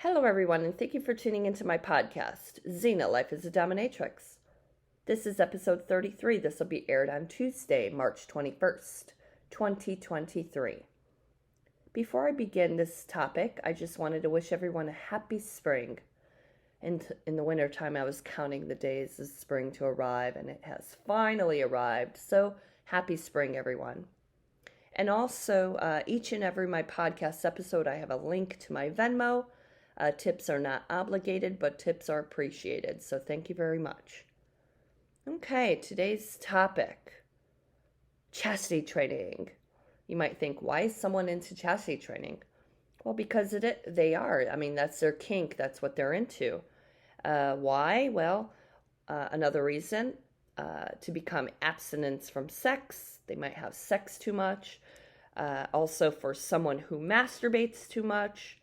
Hello, everyone, and thank you for tuning into my podcast, Xena, Life is a Dominatrix. This is episode 33. This will be aired on Tuesday, March 21st, 2023. Before I begin this topic, I just wanted to wish everyone a happy spring. And in the wintertime, I was counting the days of spring to arrive, and it has finally arrived. So happy spring, everyone. And also, each and every my podcast episode, I have a link to my Venmo. Tips are not obligated, but tips are appreciated. So thank you very much. Okay, today's topic, chastity training. You might think, why is someone into chastity training? Well, because they are. I mean, that's their kink. That's what they're into. Why? Well, another reason, to become abstinence from sex. They might have sex too much. Also for someone who masturbates too much.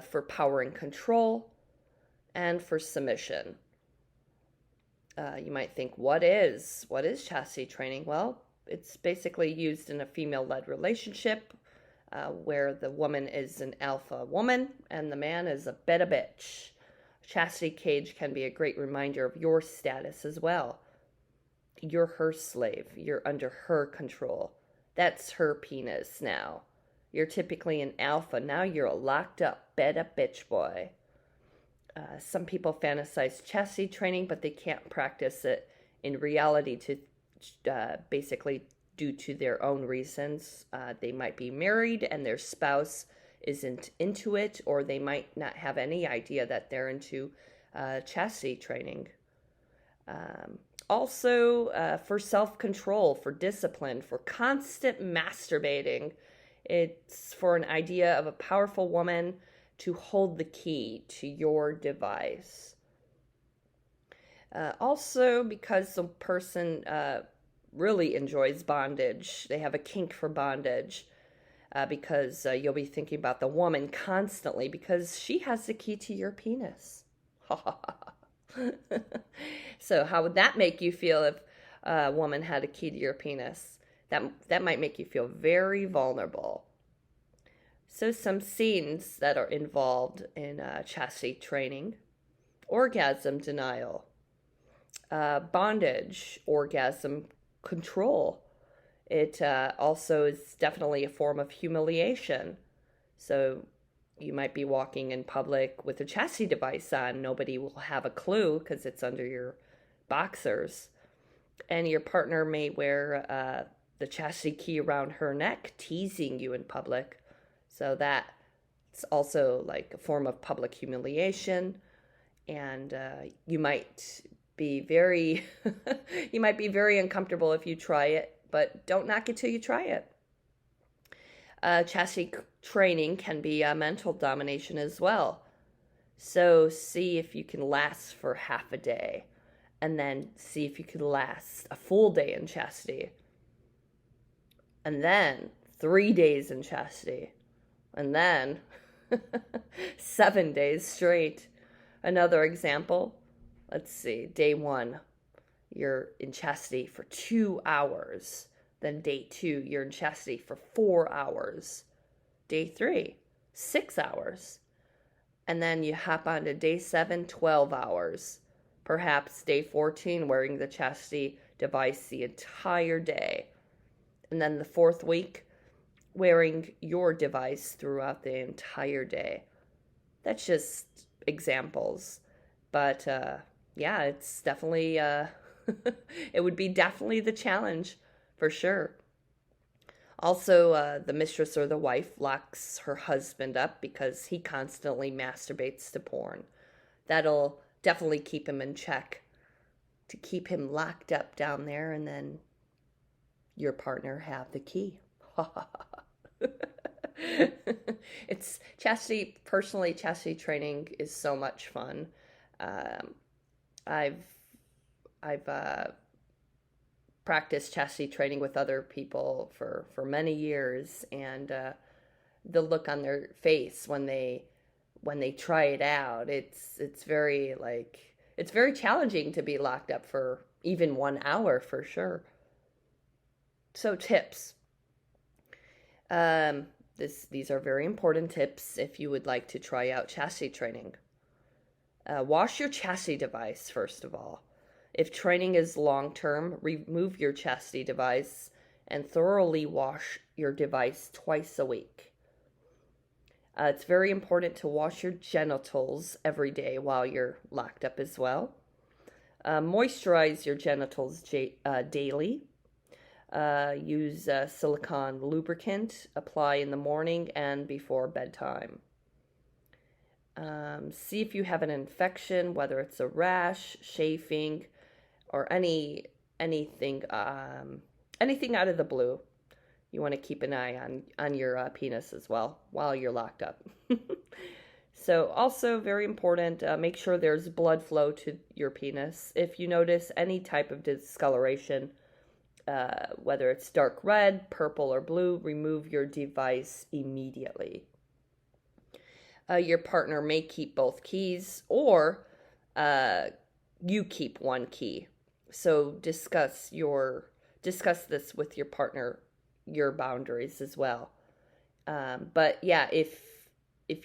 For power and control, and for submission. You might think, what is chastity training? Well, it's basically used in a female-led relationship where the woman is an alpha woman and the man is a beta bitch. Chastity cage can be a great reminder of your status as well. You're her slave. You're under her control. That's her penis now. You're typically an alpha. Now you're a locked up beta bitch boy. Some people fantasize chastity training, but they can't practice it in reality to basically due to their own reasons. They might be married and their spouse isn't into it, or they might not have any idea that they're into chastity training. Also, for self-control, for discipline, for constant masturbating. It's for an idea of a powerful woman to hold the key to your device. Also, because the person really enjoys bondage, they have a kink for bondage, because you'll be thinking about the woman constantly because she has the key to your penis. So how would that make you feel if a woman had a key to your penis? That might make you feel very vulnerable. So some scenes that are involved in chastity training: orgasm denial, bondage, orgasm control. It also is definitely a form of humiliation. So you might be walking in public with a chastity device on. Nobody will have a clue because it's under your boxers. And your partner may wear the chastity key around her neck, teasing you in public. So that's also like a form of public humiliation. And you might be very you might be very uncomfortable if you try it, but don't knock it till you try it. Chastity training can be mental domination as well. So see if you can last for half a day, and then see if you can last a full day in chastity. And then 3 days in chastity. And then 7 days straight. Another example, let's see, day 1, you're in chastity for 2 hours. Then day 2, you're in chastity for 4 hours. Day 3, 6 hours. And then you hop on to day 7, 12 hours. Perhaps day 14, wearing the chastity device the entire day. And then the 4th week, wearing your device throughout the entire day. That's just examples. But yeah, it's definitely, it would be definitely the challenge for sure. Also, the mistress or the wife locks her husband up because he constantly masturbates to porn. That'll definitely keep him in check, to keep him locked up down there, and then your partner have the key. It's personally, chastity training is so much fun. I've practiced chastity training with other people for many years, and the look on their face when they try it out, it's very challenging to be locked up for even 1 hour for sure. So tips. These are very important tips if you would like to try out chastity training. Wash your chastity device, first of all. If training is long-term, remove your chastity device and thoroughly wash your device twice a week. It's very important to wash your genitals every day while you're locked up as well. Moisturize your genitals daily. Use silicone lubricant. Apply in the morning and before bedtime. See if you have an infection, whether it's a rash, chafing, or anything out of the blue. You want to keep an eye on your penis as well while you're locked up. So also very important, make sure there's blood flow to your penis. If you notice any type of discoloration, whether it's dark red, purple, or blue, remove your device immediately. Your partner may keep both keys, or you keep one key. So discuss this with your partner, your boundaries as well. But yeah, if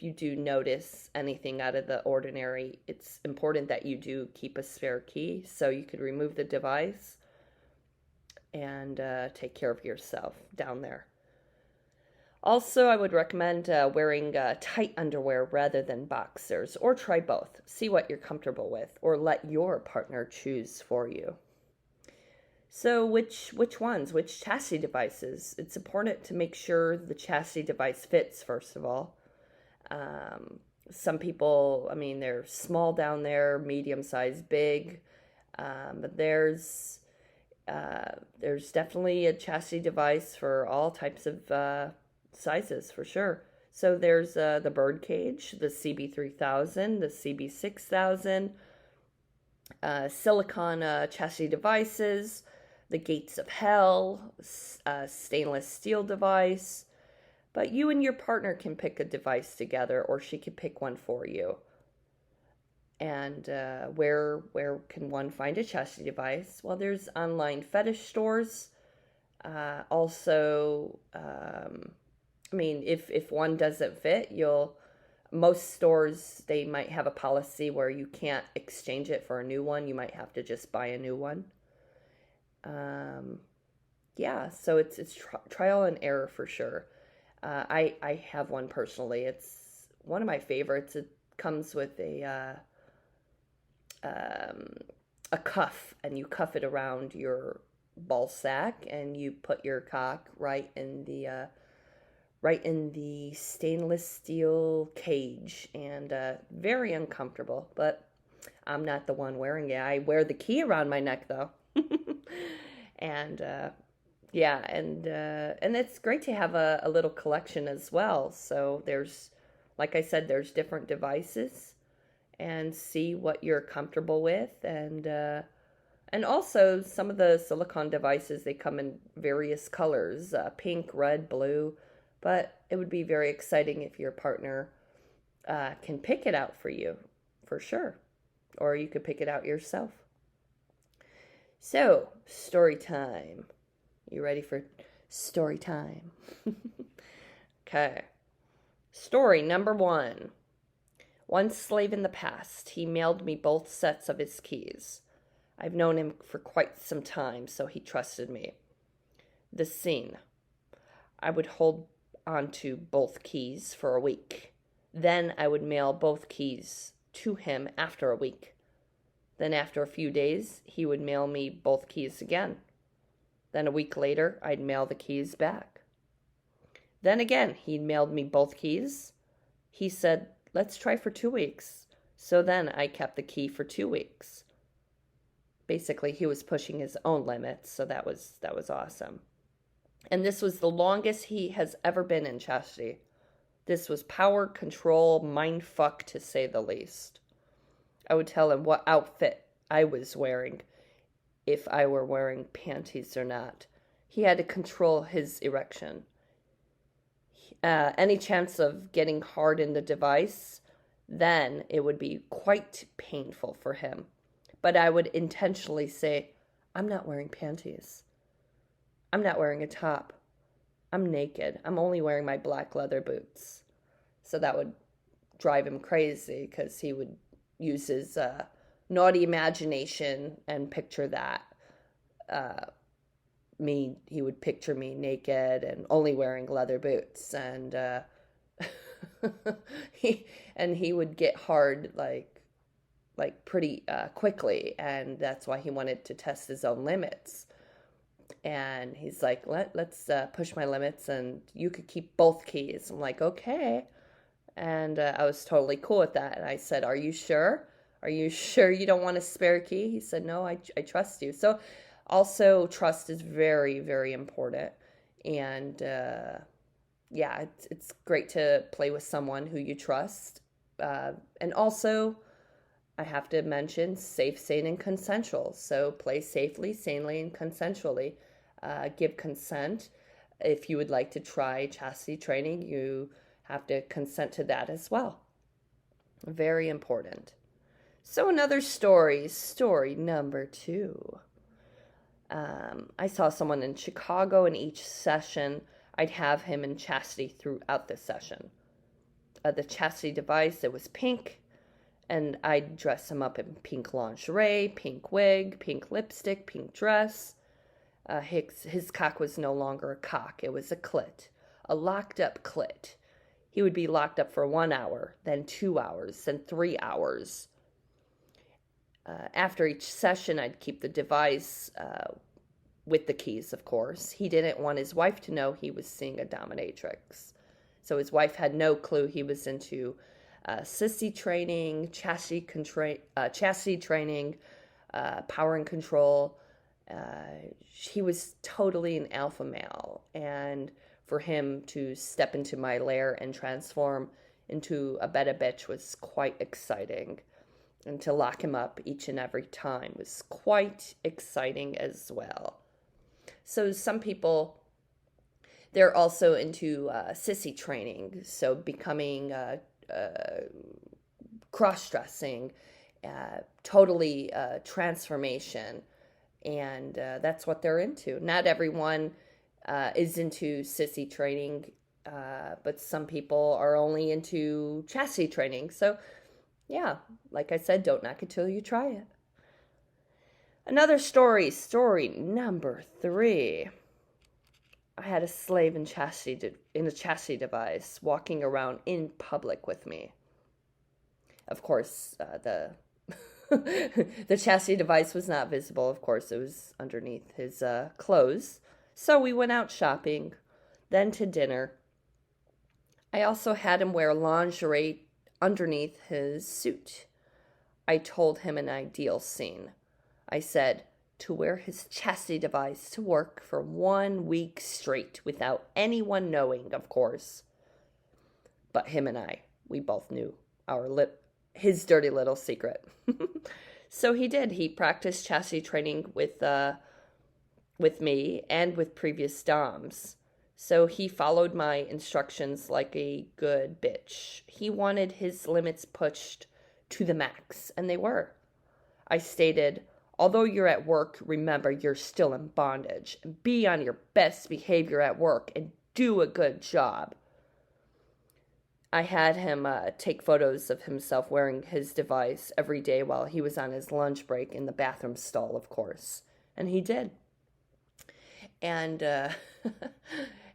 you do notice anything out of the ordinary, it's important that you do keep a spare key so you could remove the device and take care of yourself down there. Also, I would recommend wearing tight underwear rather than boxers, or try both. See what you're comfortable with, or let your partner choose for you. So which ones? Which chastity devices? It's important to make sure the chastity device fits, first of all. Some people, they're small down there, medium size, big. But there's definitely a chastity device for all types of sizes, for sure. So there's the Birdcage, the CB3000, the CB6000, silicone chastity devices, the Gates of Hell, stainless steel device. But you and your partner can pick a device together, or she can pick one for you. And where can one find a chastity device? Well, there's online fetish stores. Also, if one doesn't fit, most stores, they might have a policy where you can't exchange it for a new one. You might have to just buy a new one. So it's trial and error for sure. I have one personally. It's one of my favorites. It comes with a cuff, and you cuff it around your ball sack, and you put your cock right in the stainless steel cage, and very uncomfortable. But I'm not the one wearing it. I wear the key around my neck though. And and it's great to have a little collection as well. So there's, like I said, there's different devices, and see what you're comfortable with. And also some of the silicone devices, they come in various colors, pink, red, blue. But it would be very exciting if your partner can pick it out for you, for sure. Or you could pick it out yourself. So, story time. You ready for story time? Okay. Story number 1. One slave in the past, he mailed me both sets of his keys. I've known him for quite some time, so he trusted me. The scene. I would hold onto both keys for a week. Then I would mail both keys to him after a week. Then after a few days, he would mail me both keys again. Then a week later, I'd mail the keys back. Then again, he mailed me both keys. He said, let's try for 2 weeks. So then I kept the key for 2 weeks. Basically, he was pushing his own limits, so that was awesome. And this was the longest he has ever been in chastity. This was power, control, mindfuck, to say the least. I would tell him what outfit I was wearing, if I were wearing panties or not. He had to control his erection. Any chance of getting hard in the device, then it would be quite painful for him. But I would intentionally say, I'm not wearing panties. I'm not wearing a top. I'm naked. I'm only wearing my black leather boots. So that would drive him crazy because he would use his naughty imagination and picture that. He would picture me naked and only wearing leather boots. And he would get hard pretty quickly, and that's why he wanted to test his own limits. And he's like, let's push my limits, and you could keep both keys. I'm like, okay. And I was totally cool with that. And I said, are you sure? Are you sure you don't want a spare key? He said, no, I trust you. So also trust is very, very important. And yeah, it's great to play with someone who you trust. And also, I have to mention safe, sane, and consensual. So play safely, sanely, and consensually. Give consent. If you would like to try chastity training, you have to consent to that as well. Very important. So another story number 2. I saw someone in Chicago, and each session I'd have him in chastity throughout the session. The chastity device, it was pink, and I'd dress him up in pink lingerie, pink wig, pink lipstick, pink dress. His cock was no longer a cock, it was a clit, a locked up clit. He would be locked up for 1 hour, then 2 hours, then 3 hours. After each session, I'd keep the device with the keys, of course. He didn't want his wife to know he was seeing a dominatrix. So his wife had no clue he was into Chastity Training, Chastity Training, Power and Control. He was totally an alpha male. And for him to step into my lair and transform into a beta bitch was quite exciting. And to lock him up each and every time was quite exciting as well. So some people, they're also into sissy training, so becoming cross-dressing, totally transformation, and that's what they're into. Not everyone is into sissy training, but some people are only into chastity training. So yeah, like I said, don't knock it till you try it. Another story number 3. I had a slave in a chastity device walking around in public with me. Of course, the the chastity device was not visible. Of course, it was underneath his clothes. So we went out shopping, then to dinner. I also had him wear lingerie underneath his suit. I told him an ideal scene. I said, to wear his chastity device to work for 1 week straight without anyone knowing, of course. But him and I, we both knew his dirty little secret. So he did. He practiced chastity training with me and with previous doms. So he followed my instructions like a good bitch. He wanted his limits pushed to the max, and they were. I stated, although you're at work, remember you're still in bondage. Be on your best behavior at work and do a good job. I had him take photos of himself wearing his device every day while he was on his lunch break in the bathroom stall, of course. And he did. And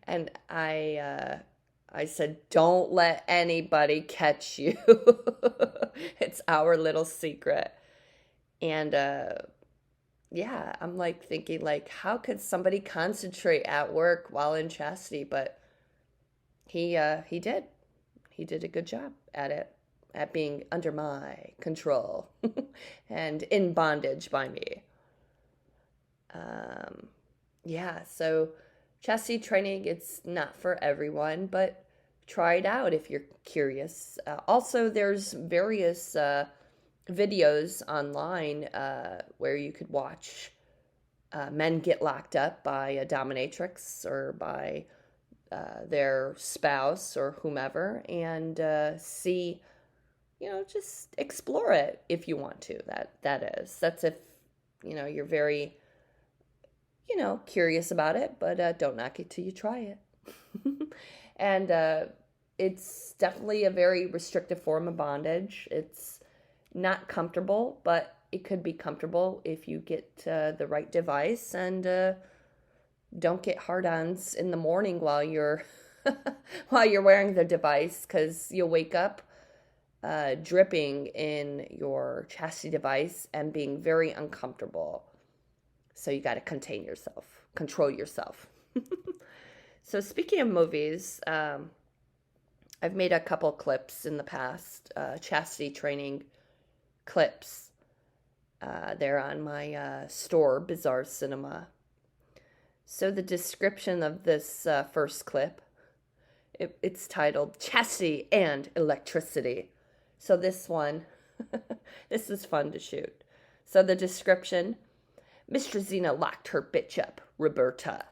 and I said, don't let anybody catch you. It's our little secret. And yeah, I'm like thinking, like, how could somebody concentrate at work while in chastity? But he did. He did a good job at it, at being under my control and in bondage by me. Yeah, so chastity training, it's not for everyone, but try it out if you're curious. Also, there's various videos online where you could watch men get locked up by a dominatrix or by their spouse or whomever, and see, just explore it if you want to. That's if you're very curious about it, but don't knock it till you try it. And it's definitely a very restrictive form of bondage. It's not comfortable, but it could be comfortable if you get the right device and don't get hard-ons in the morning while you're while you're wearing the device, because you'll wake up dripping in your chastity device and being very uncomfortable. So you got to contain yourself, control yourself. So speaking of movies, I've made a couple clips in the past, chastity training clips. They're on my store, Bizarre Cinema. So the description of this first clip, it's titled Chastity and Electricity. So this one, this is fun to shoot. So the description, Mistress Xena locked her bitch up, Roberta,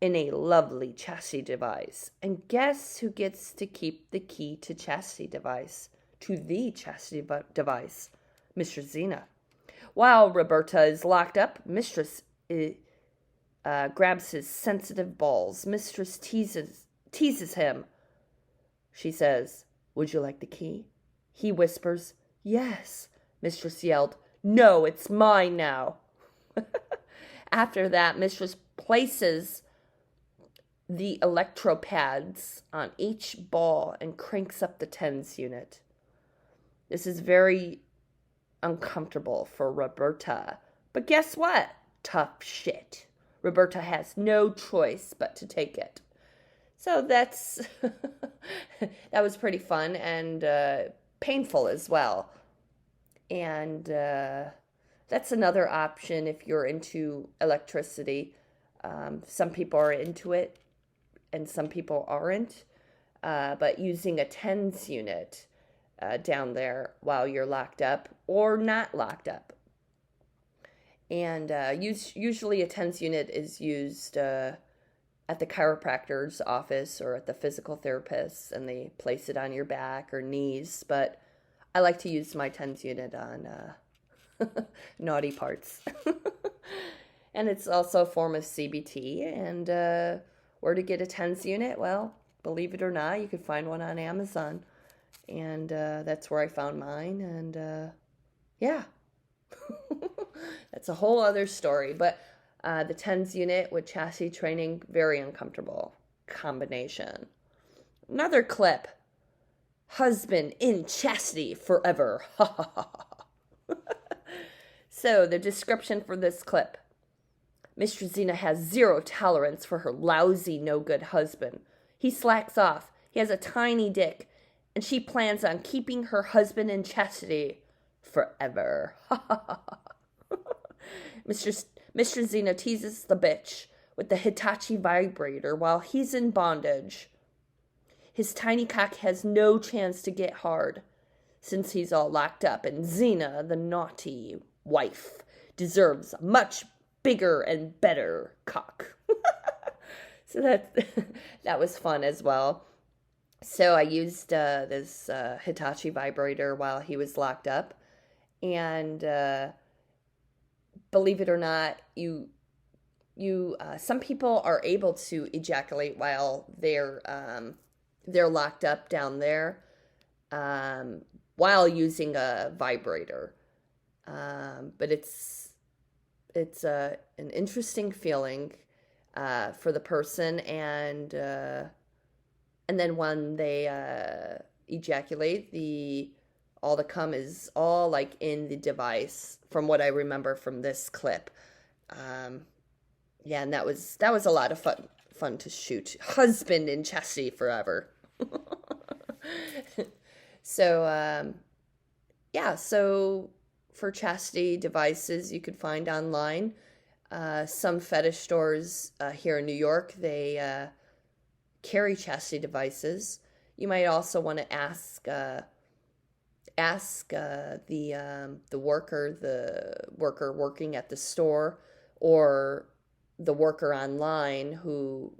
in a lovely chastity device. And guess who gets to keep the key to chastity device? To the chastity device, Mistress Xena. While Roberta is locked up, Mistress grabs his sensitive balls. Mistress teases him. She says, "Would you like the key?" He whispers, "Yes." Mistress yelled, "No, it's mine now." After that, Mistress places the electropads on each ball and cranks up the tens unit. This is very uncomfortable for Roberta. But guess what? Tough shit. Roberta has no choice but to take it. So that's that was pretty fun and painful as well. And that's another option if you're into electricity. Some people are into it and some people aren't. But using a TENS unit down there while you're locked up or not locked up. And usually a TENS unit is used at the chiropractor's office or at the physical therapist, and they place it on your back or knees. But I like to use my TENS unit on naughty parts. And it's also a form of CBT. And where to get a TENS unit? Well, believe it or not, you can find one on Amazon. And that's where I found mine. And yeah, that's a whole other story. But the TENS unit with chastity training, very uncomfortable combination. Another clip. Husband in chastity forever. So the description for this clip. Mistress Xena has zero tolerance for her lousy, no-good husband. He slacks off. He has a tiny dick. And she plans on keeping her husband in chastity forever. Mistress Xena teases the bitch with the Hitachi vibrator while he's in bondage. His tiny cock has no chance to get hard since he's all locked up, and Xena, the naughty wife, deserves a much bigger and better cock. So that was fun as well. So I used this Hitachi vibrator while he was locked up, and believe it or not, some people are able to ejaculate while they're locked up down there while using a vibrator, but it's an interesting feeling for the person, and then when they ejaculate, all the cum is all like in the device, from what I remember from this clip. Yeah, and that was a lot of fun to shoot. Husband in chastity forever. So yeah, so for chastity devices you could find online. Some fetish stores here in New York, they carry chastity devices. You might also want to ask the worker working at the store, or the worker online who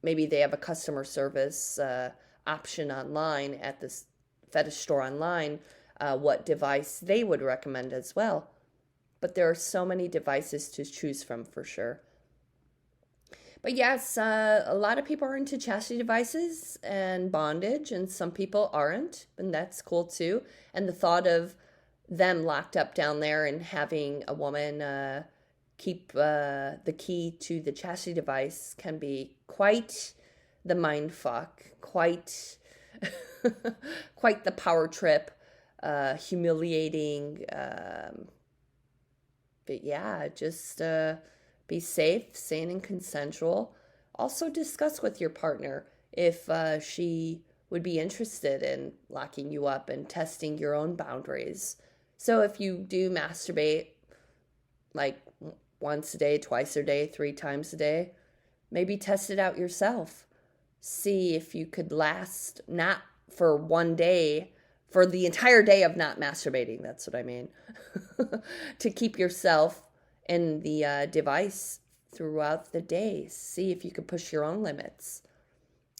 maybe they have a customer service option online at this fetish store online, what device they would recommend as well. But there are so many devices to choose from for sure. But yes, a lot of people are into chastity devices and bondage, and some people aren't, and that's cool too. And the thought of them locked up down there and having a woman keep the key to the chastity device can be quite the mind fuck, quite quite the power trip, humiliating. But yeah, just be safe, sane, and consensual. Also, discuss with your partner if she would be interested in locking you up and testing your own boundaries. So, if you do masturbate like once a day, twice a day, 3 times a day, maybe test it out yourself. See if you could last not for one day, for the entire day of not masturbating. That's what I mean. To keep yourself in the device throughout the day. See if you could push your own limits.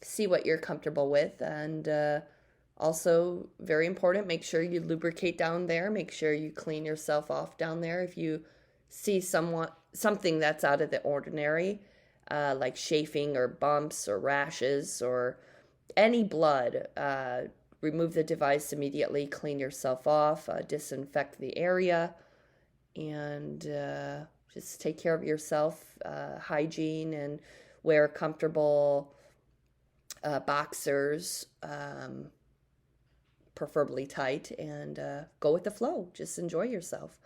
See what you're comfortable with. And also, very important, make sure you lubricate down there. Make sure you clean yourself off down there. If you see something that's out of the ordinary, like chafing or bumps or rashes or any blood, remove the device immediately, clean yourself off, disinfect the area, and just take care of yourself, hygiene, and wear comfortable boxers, preferably tight, and go with the flow. Just enjoy yourself.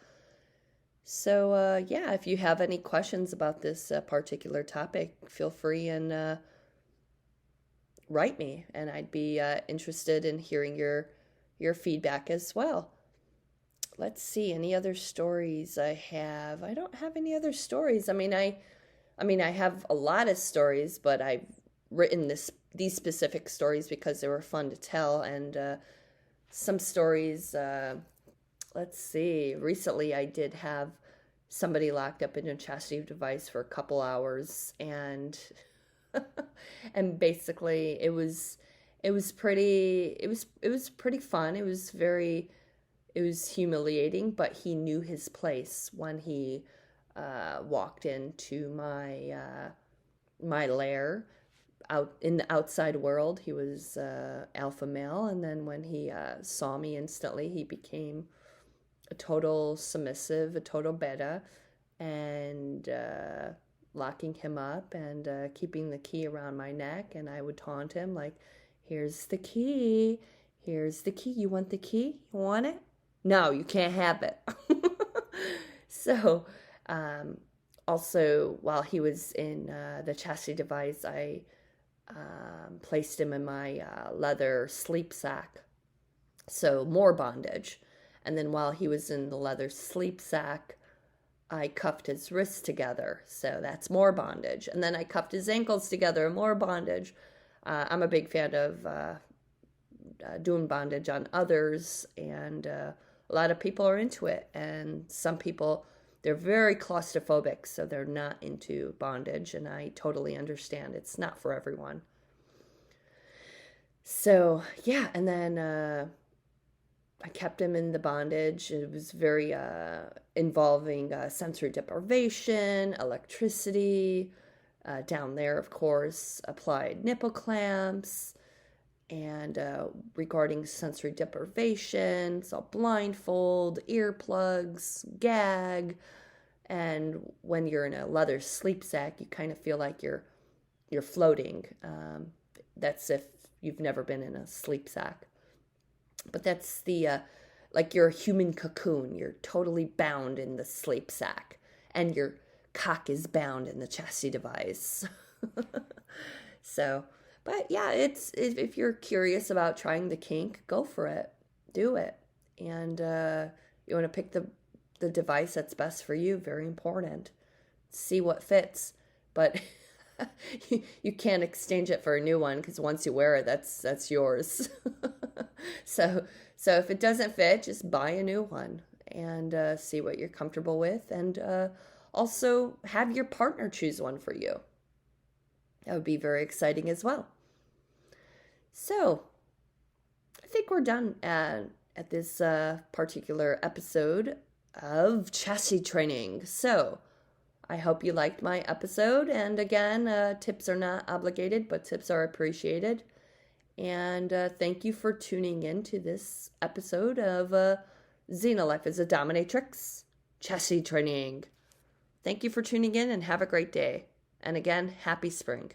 So, yeah, if you have any questions about this particular topic, feel free and write me, and I'd be interested in hearing your feedback as well. Let's see, any other stories I have? I don't have any other stories. I mean, I have a lot of stories, but I've written these specific stories because they were fun to tell, and some stories. Let's see. Recently, I did have somebody locked up in a chastity device for a couple hours, and and basically it was pretty fun. It was humiliating, but he knew his place when he walked into my lair out in the outside world. He was alpha male, and then when he saw me instantly, he became a total submissive, a total beta, and locking him up and keeping the key around my neck. And I would taunt him like, here's the key, you want the key, you want it? No, you can't have it. So also, while he was in the chastity device, I placed him in my leather sleep sack, so more bondage. And then while he was in the leather sleep sack, I cuffed his wrists together, so that's more bondage. And then I cuffed his ankles together, more bondage. I'm a big fan of doing bondage on others, and a lot of people are into it. And some people, they're very claustrophobic, so they're not into bondage, and I totally understand. It's not for everyone. So, yeah, and then I kept him in the bondage. It was very involving sensory deprivation, electricity, down there, of course, applied nipple clamps, and regarding sensory deprivation, so blindfold, earplugs, gag, and when you're in a leather sleep sack, you kind of feel like you're floating. That's if you've never been in a sleep sack. But that's the, like you're a human cocoon. You're totally bound in the sleep sack. And your cock is bound in the chastity device. So, but yeah, if you're curious about trying the kink, go for it. Do it. And you want to pick the device that's best for you. Very important. See what fits. But you can't exchange it for a new one, because once you wear it, that's yours. So if it doesn't fit, just buy a new one and see what you're comfortable with, and also have your partner choose one for you. That would be very exciting as well. So I think we're done at this particular episode of Chastity Training. So I hope you liked my episode. And again, tips are not obligated, but tips are appreciated. And thank you for tuning in to this episode of Xena Life as a Dominatrix, Chastity Training. Thank you for tuning in and have a great day. And again, happy spring.